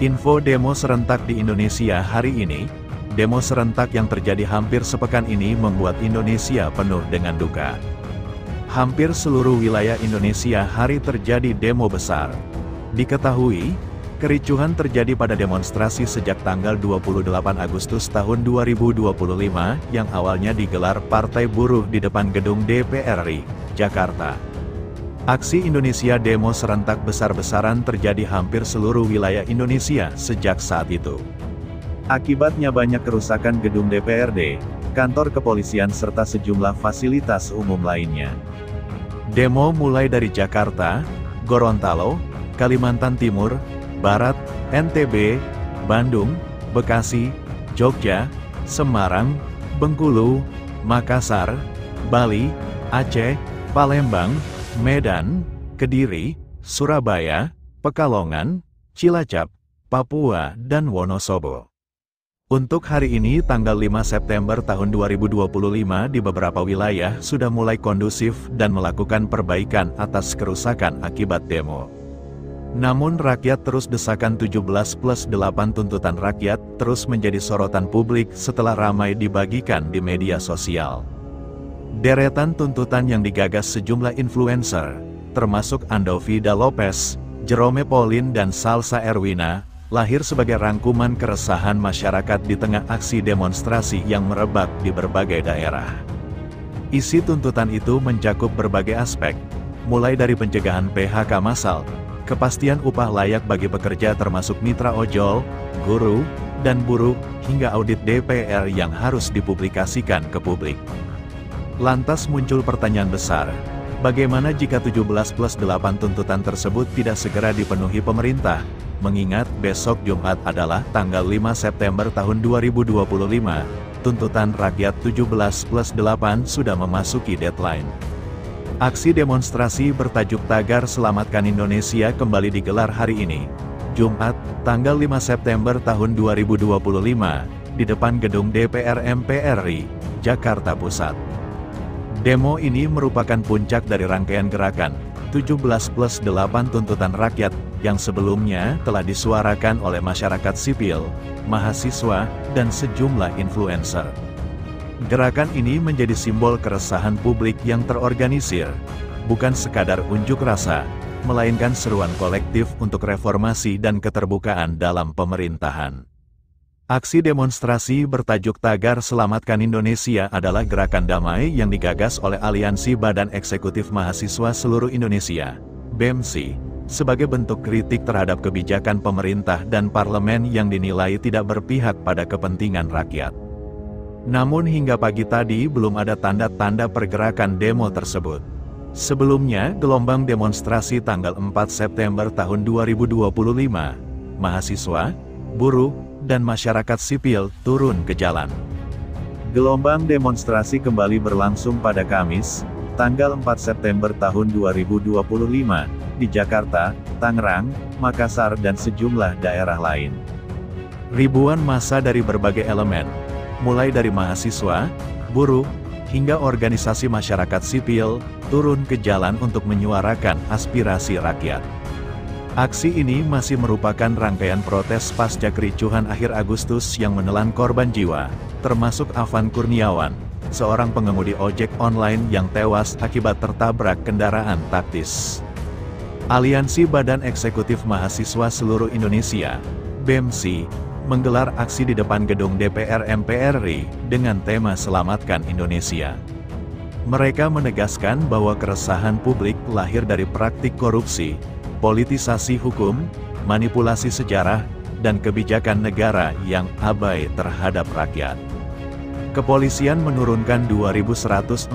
Info demo serentak di Indonesia hari ini. Demo serentak yang terjadi hampir sepekan ini membuat Indonesia penuh dengan duka. Hampir seluruh wilayah Indonesia hari terjadi demo besar. Diketahui, kericuhan terjadi pada demonstrasi sejak tanggal 28 Agustus tahun 2025 yang awalnya digelar Partai Buruh di depan gedung DPR RI, Jakarta. Aksi Indonesia demo serentak besar-besaran terjadi hampir seluruh wilayah Indonesia sejak saat itu. Akibatnya banyak kerusakan gedung DPRD, kantor kepolisian serta sejumlah fasilitas umum lainnya. Demo mulai dari Jakarta, Gorontalo, Kalimantan Timur, Barat, NTB, Bandung, Bekasi, Jogja, Semarang, Bengkulu, Makassar, Bali, Aceh, Palembang, Medan, Kediri, Surabaya, Pekalongan, Cilacap, Papua dan Wonosobo. Untuk hari ini tanggal 5 September tahun 2025 di beberapa wilayah sudah mulai kondusif dan melakukan perbaikan atas kerusakan akibat demo. Namun rakyat terus desakan 17+8 tuntutan rakyat terus menjadi sorotan publik setelah ramai dibagikan di media sosial. Deretan tuntutan yang digagas sejumlah influencer, termasuk Andovida Lopez, Jerome Pauline dan Salsa Erwina, lahir sebagai rangkuman keresahan masyarakat di tengah aksi demonstrasi yang merebak di berbagai daerah. Isi tuntutan itu mencakup berbagai aspek, mulai dari pencegahan PHK massal, kepastian upah layak bagi pekerja termasuk mitra ojol, guru, dan buruh, hingga audit DPR yang harus dipublikasikan ke publik. Lantas muncul pertanyaan besar, bagaimana jika 17+8 tuntutan tersebut tidak segera dipenuhi pemerintah, mengingat besok Jumat adalah tanggal 5 September tahun 2025, tuntutan rakyat 17+8 sudah memasuki deadline. Aksi demonstrasi bertajuk Tagar Selamatkan Indonesia kembali digelar hari ini, Jumat, tanggal 5 September tahun 2025, di depan gedung DPR MPR RI, Jakarta Pusat. Demo ini merupakan puncak dari rangkaian gerakan 17+8 tuntutan rakyat yang sebelumnya telah disuarakan oleh masyarakat sipil, mahasiswa, dan sejumlah influencer. Gerakan ini menjadi simbol keresahan publik yang terorganisir, bukan sekadar unjuk rasa, melainkan seruan kolektif untuk reformasi dan keterbukaan dalam pemerintahan. Aksi demonstrasi bertajuk Tagar Selamatkan Indonesia adalah gerakan damai yang digagas oleh Aliansi Badan Eksekutif Mahasiswa Seluruh Indonesia, BEMSI, sebagai bentuk kritik terhadap kebijakan pemerintah dan parlemen yang dinilai tidak berpihak pada kepentingan rakyat. Namun hingga pagi tadi belum ada tanda-tanda pergerakan demo tersebut. Sebelumnya, gelombang demonstrasi tanggal 4 September tahun 2025, mahasiswa, buruh, dan masyarakat sipil turun ke jalan. Gelombang demonstrasi kembali berlangsung pada Kamis, tanggal 4 September tahun 2025, di Jakarta, Tangerang, Makassar dan sejumlah daerah lain. Ribuan massa dari berbagai elemen, mulai dari mahasiswa, buruh, hingga organisasi masyarakat sipil, turun ke jalan untuk menyuarakan aspirasi rakyat. Aksi ini masih merupakan rangkaian protes pasca kericuhan akhir Agustus yang menelan korban jiwa, termasuk Afan Kurniawan, seorang pengemudi ojek online yang tewas akibat tertabrak kendaraan taktis. Aliansi Badan Eksekutif Mahasiswa Seluruh Indonesia, BEMSI, menggelar aksi di depan gedung DPR MPR RI dengan tema Selamatkan Indonesia. Mereka menegaskan bahwa keresahan publik lahir dari praktik korupsi, politisasi hukum, manipulasi sejarah, dan kebijakan negara yang abai terhadap rakyat. Kepolisian menurunkan 2.143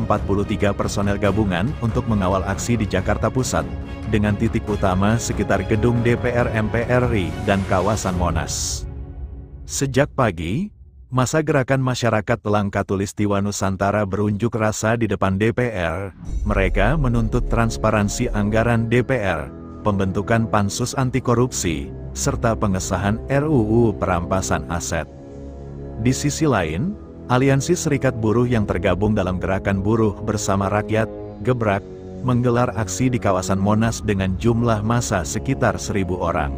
personel gabungan untuk mengawal aksi di Jakarta Pusat, dengan titik utama sekitar gedung DPR MPR RI dan kawasan Monas. Sejak pagi, massa gerakan masyarakat Elang Khatulistiwa Nusantara berunjuk rasa di depan DPR. Mereka menuntut transparansi anggaran DPR, pembentukan pansus anti korupsi, serta pengesahan RUU perampasan aset. Di sisi lain, Aliansi Serikat Buruh yang tergabung dalam Gerakan Buruh Bersama Rakyat, Gebrak, menggelar aksi di kawasan Monas dengan jumlah massa sekitar 1.000 orang.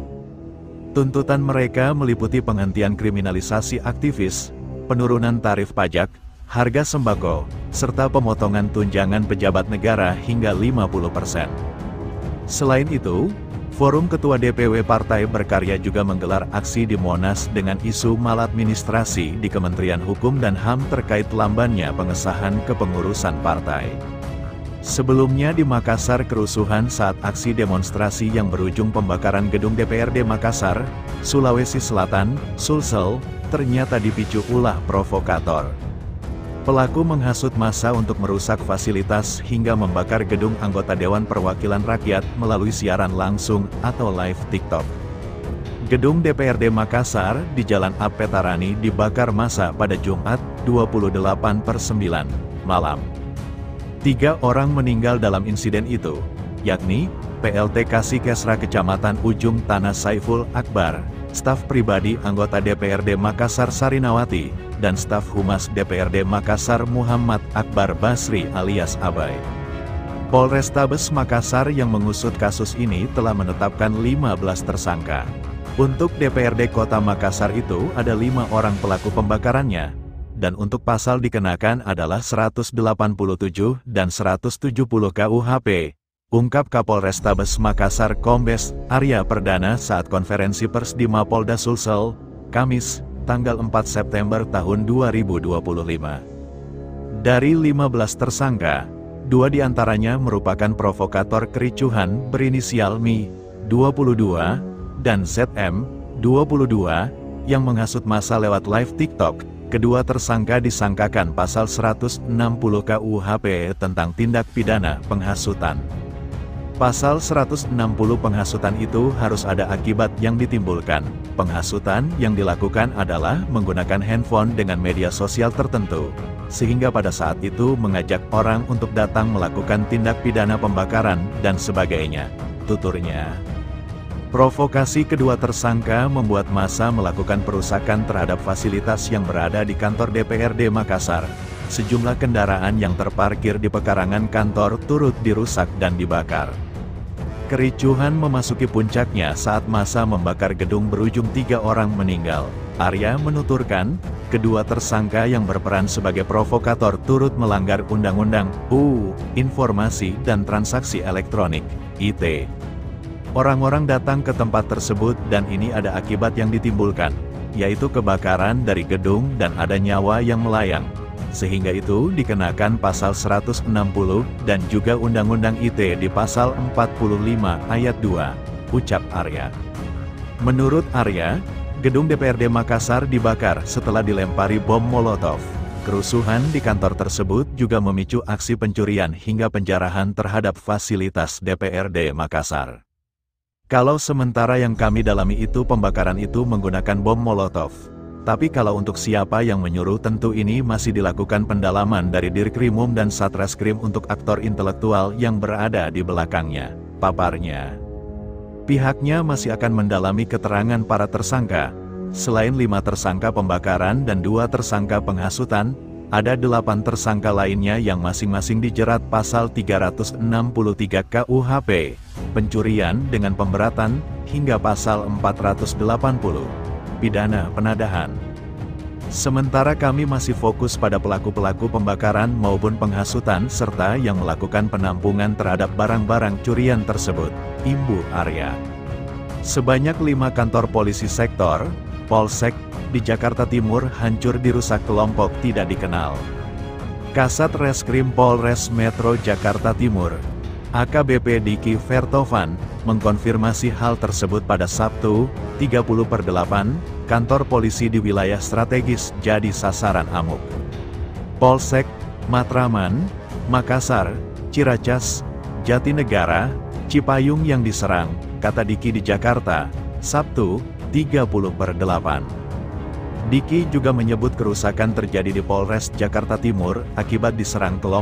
Tuntutan mereka meliputi penghentian kriminalisasi aktivis, penurunan tarif pajak, harga sembako, serta pemotongan tunjangan pejabat negara hingga 50%. Selain itu, Forum Ketua DPW Partai Berkarya juga menggelar aksi di Monas dengan isu maladministrasi di Kementerian Hukum dan HAM terkait lambannya pengesahan kepengurusan partai. Sebelumnya di Makassar, kerusuhan saat aksi demonstrasi yang berujung pembakaran gedung DPRD Makassar, Sulawesi Selatan, Sulsel, ternyata dipicu ulah provokator. Pelaku menghasut massa untuk merusak fasilitas hingga membakar gedung anggota Dewan Perwakilan Rakyat melalui siaran langsung atau live TikTok. Gedung DPRD Makassar di Jalan Apetarani dibakar massa pada Jumat, 28/9, malam. 3 orang meninggal dalam insiden itu, yakni PLT Kasikesra Kecamatan Ujung Tanah Saiful Akbar, staf pribadi anggota DPRD Makassar Sarinawati, dan staf Humas DPRD Makassar Muhammad Akbar Basri alias Abai. Polrestabes Makassar yang mengusut kasus ini telah menetapkan 15 tersangka. Untuk DPRD Kota Makassar itu ada 5 orang pelaku pembakarannya, dan untuk pasal dikenakan adalah 187 dan 170 KUHP, ungkap Kapolrestabes Makassar Kombes Arya Perdana saat konferensi pers di Mapolda Sulsel, Kamis, tanggal 4 September tahun 2025. Dari 15 tersangka, 2 diantaranya merupakan provokator kericuhan berinisial Mi, 22, dan ZM, 22, yang menghasut massa lewat live TikTok. Kedua tersangka disangkakan pasal 160 KUHP tentang tindak pidana penghasutan. Pasal 160 penghasutan itu harus ada akibat yang ditimbulkan. Penghasutan yang dilakukan adalah menggunakan handphone dengan media sosial tertentu, sehingga pada saat itu mengajak orang untuk datang melakukan tindak pidana pembakaran dan sebagainya, tuturnya. Provokasi kedua tersangka membuat massa melakukan perusakan terhadap fasilitas yang berada di kantor DPRD Makassar. Sejumlah kendaraan yang terparkir di pekarangan kantor turut dirusak dan dibakar. Kericuhan memasuki puncaknya saat massa membakar gedung berujung 3 orang meninggal. Arya menuturkan, kedua tersangka yang berperan sebagai provokator turut melanggar Undang-Undang Informasi dan Transaksi Elektronik (IT). Orang-orang datang ke tempat tersebut dan ini ada akibat yang ditimbulkan, yaitu kebakaran dari gedung dan ada nyawa yang melayang. Sehingga itu dikenakan pasal 160 dan juga Undang-Undang ITE di pasal 45 ayat 2, ucap Arya. Menurut Arya, gedung DPRD Makassar dibakar setelah dilempari bom Molotov. Kerusuhan di kantor tersebut juga memicu aksi pencurian hingga penjarahan terhadap fasilitas DPRD Makassar. Kalau sementara yang kami dalami itu pembakaran itu menggunakan bom Molotov. Tapi kalau untuk siapa yang menyuruh tentu ini masih dilakukan pendalaman dari Dirkrimum dan Satreskrim untuk aktor intelektual yang berada di belakangnya, paparnya. Pihaknya masih akan mendalami keterangan para tersangka. Selain 5 tersangka pembakaran dan 2 tersangka penghasutan, ada 8 tersangka lainnya yang masing-masing dijerat pasal 363 KUHP, pencurian dengan pemberatan, hingga pasal 480, pidana penadahan. Sementara kami masih fokus pada pelaku-pelaku pembakaran maupun penghasutan serta yang melakukan penampungan terhadap barang-barang curian tersebut, imbu Arya. Sebanyak 5 kantor polisi sektor, Polsek, di Jakarta Timur hancur dirusak kelompok tidak dikenal. Kasat Reskrim Polres Metro Jakarta Timur, AKBP Diki Vertovan, mengkonfirmasi hal tersebut pada Sabtu, 30/8, kantor polisi di wilayah strategis jadi sasaran amuk. Polsek, Matraman, Makassar, Ciracas, Jatinegara, Cipayung yang diserang, kata Diki di Jakarta, Sabtu, 30/8. Diki juga menyebut kerusakan terjadi di Polres Jakarta Timur akibat diserang kelompok